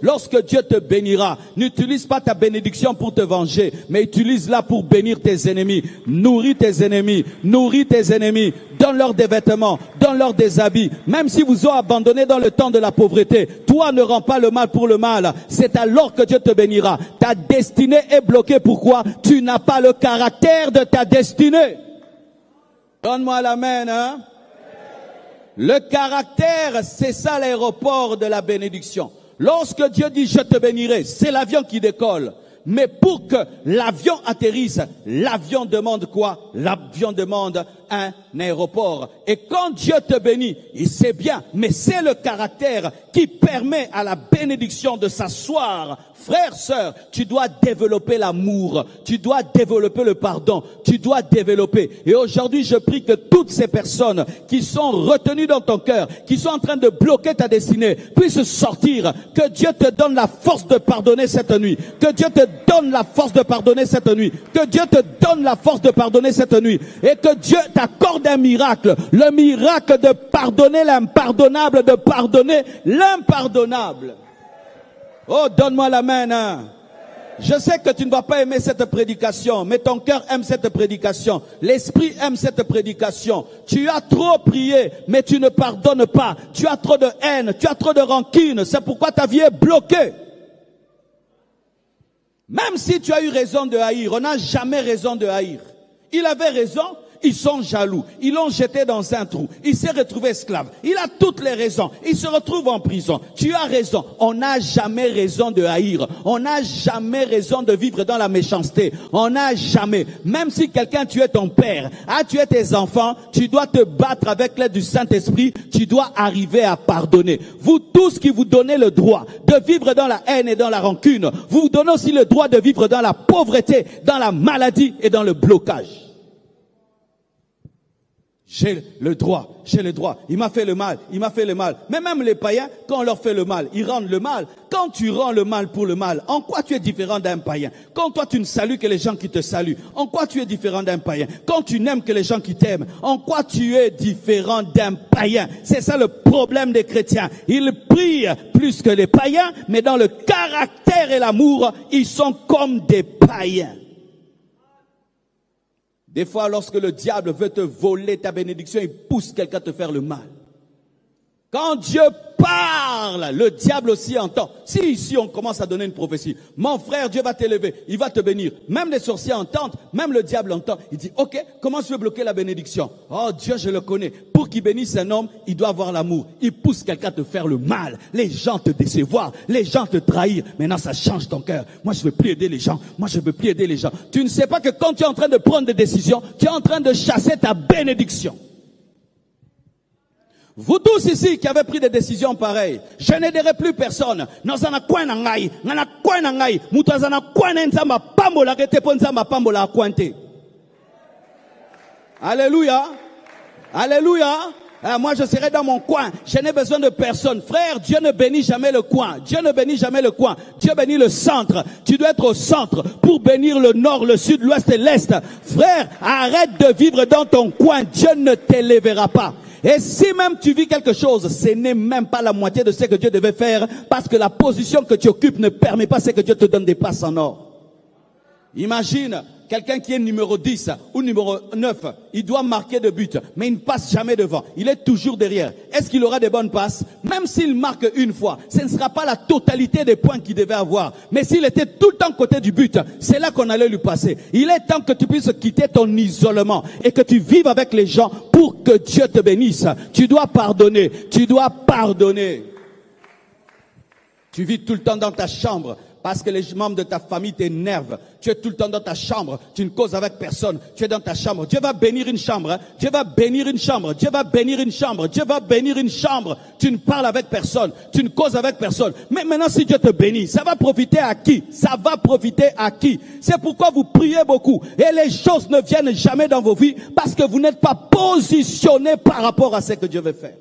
Lorsque Dieu te bénira, n'utilise pas ta bénédiction pour te venger, mais utilise-la pour bénir tes ennemis. Nourris tes ennemis, nourris tes ennemis. Donne-leur des vêtements, donne-leur des habits. Même si vous ont abandonné dans le temps de la pauvreté, toi ne rends pas le mal pour le mal. C'est alors que Dieu te bénira. Ta destinée est bloquée. Pourquoi? Tu n'as pas le caractère de ta destinée. Donne-moi l'amen, hein? Le caractère, c'est ça l'aéroport de la bénédiction. Lorsque Dieu dit je te bénirai, c'est l'avion qui décolle. Mais pour que l'avion atterrisse, l'avion demande quoi? L'avion demande un aéroport. Et quand Dieu te bénit, il sait bien, mais c'est le caractère qui permet à la bénédiction de s'asseoir. Frère, sœur, tu dois développer l'amour, tu dois développer le pardon, tu dois développer. Et aujourd'hui, je prie que toutes ces personnes qui sont retenues dans ton cœur, qui sont en train de bloquer ta destinée, puissent sortir. Que Dieu te donne la force de pardonner cette nuit. Que Dieu te donne la force de pardonner cette nuit. Que Dieu te donne la force de pardonner cette nuit. Et que Dieu t'accorde un miracle. Le miracle de pardonner l'impardonnable, de pardonner l'impardonnable. Oh, donne-moi la main, hein. Je sais que tu ne vas pas aimer cette prédication, mais ton cœur aime cette prédication. L'esprit aime cette prédication. Tu as trop prié, mais tu ne pardonnes pas. Tu as trop de haine, tu as trop de rancune. C'est pourquoi ta vie est bloquée. Même si tu as eu raison de haïr, on n'a jamais raison de haïr. Il avait raison. Ils sont jaloux. Ils l'ont jeté dans un trou. Il s'est retrouvé esclave. Il a toutes les raisons. Il se retrouve en prison. Tu as raison. On n'a jamais raison de haïr. On n'a jamais raison de vivre dans la méchanceté. On n'a jamais. Même si quelqu'un tuait ton père, a tué tes enfants, tu dois te battre avec l'aide du Saint-Esprit. Tu dois arriver à pardonner. Vous tous qui vous donnez le droit de vivre dans la haine et dans la rancune, vous vous donnez aussi le droit de vivre dans la pauvreté, dans la maladie et dans le blocage. J'ai le droit, il m'a fait le mal, il m'a fait le mal. Mais même les païens, quand on leur fait le mal, ils rendent le mal. Quand tu rends le mal pour le mal, en quoi tu es différent d'un païen? Quand toi tu ne salues que les gens qui te saluent, en quoi tu es différent d'un païen? Quand tu n'aimes que les gens qui t'aiment, en quoi tu es différent d'un païen? C'est ça le problème des chrétiens. Ils prient plus que les païens, mais dans le caractère et l'amour, ils sont comme des païens. Des fois, lorsque le diable veut te voler ta bénédiction, il pousse quelqu'un à te faire le mal. Quand Dieu parle, le diable aussi entend. Si ici on commence à donner une prophétie, mon frère, Dieu va t'élever, il va te bénir. Même les sorciers entendent, même le diable entend. Il dit, ok, comment je veux bloquer la bénédiction? Oh Dieu, je le connais. Pour qu'il bénisse un homme, il doit avoir l'amour. Il pousse quelqu'un à te faire le mal. Les gens te décevoir, les gens te trahir. Maintenant, ça change ton cœur. Moi, je veux plus aider les gens. Moi, je veux plus aider les gens. Tu ne sais pas que quand tu es en train de prendre des décisions, tu es en train de chasser ta bénédiction. Vous tous ici qui avez pris des décisions pareilles, je n'aiderai plus personne. Alléluia. Alléluia. Moi je serai dans mon coin, je n'ai besoin de personne. Frère, Dieu ne bénit jamais le coin. Dieu ne bénit jamais le coin. Dieu bénit le centre. Tu dois être au centre pour bénir le nord, le sud, l'ouest et l'est. Frère, arrête de vivre dans ton coin. Dieu ne t'élèvera pas. Et si même tu vis quelque chose, ce n'est même pas la moitié de ce que Dieu devait faire, parce que la position que tu occupes ne permet pas ce que Dieu te donne des passes en or. Imagine quelqu'un qui est numéro 10 ou numéro 9, il doit marquer de but, mais il ne passe jamais devant, il est toujours derrière. Est-ce qu'il aura des bonnes passes? Même s'il marque une fois, ce ne sera pas la totalité des points qu'il devait avoir. Mais s'il était tout le temps côté du but, c'est là qu'on allait lui passer. Il est temps que tu puisses quitter ton isolement et que tu vives avec les gens pour que Dieu te bénisse. Tu dois pardonner, tu dois pardonner. Tu vis tout le temps dans ta chambre parce que les membres de ta famille t'énervent. Tu es tout le temps dans ta chambre, tu ne causes avec personne, tu es dans ta chambre. Dieu va bénir une chambre, hein? Dieu va bénir une chambre, Dieu va bénir une chambre, Dieu va bénir une chambre. Tu ne parles avec personne, tu ne causes avec personne. Mais maintenant si Dieu te bénit, ça va profiter à qui? Ça va profiter à qui? C'est pourquoi vous priez beaucoup et les choses ne viennent jamais dans vos vies parce que vous n'êtes pas positionné par rapport à ce que Dieu veut faire.